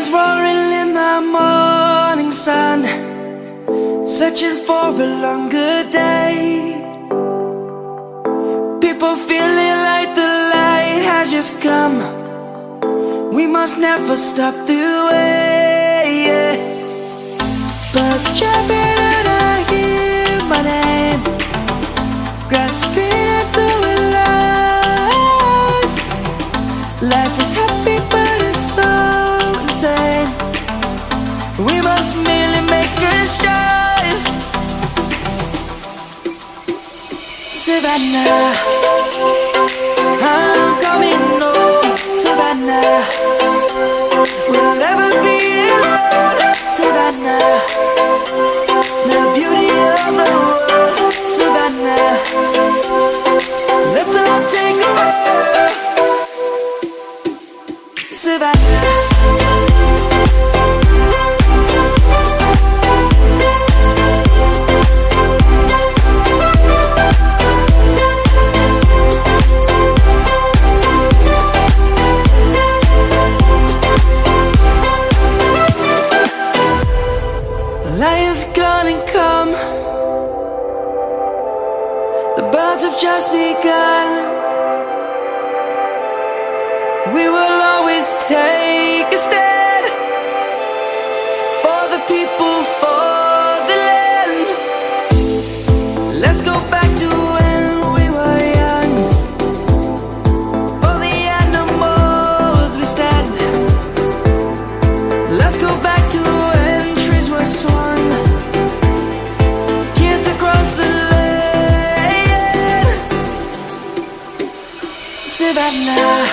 lions roaring in the morning sun, searching for a longer day. People feeling like the light has just come. We must never stop the way. Birds chirping and I hear my name, grasping into a life. Life is happy but it's so insane. We must merely make a start. Savannah, I'm coming home. Savannah, we'll never be alone. Savannah, the beauty of the world. Savannah, let's all take a walk. Savannah. Lion's gonna come. The birds have just begun. We will always take a stand for the people, for the land. Let's go back to when we were young. For the animals we stand. Let's go back to when trees were swung, kids across the land. Savannah,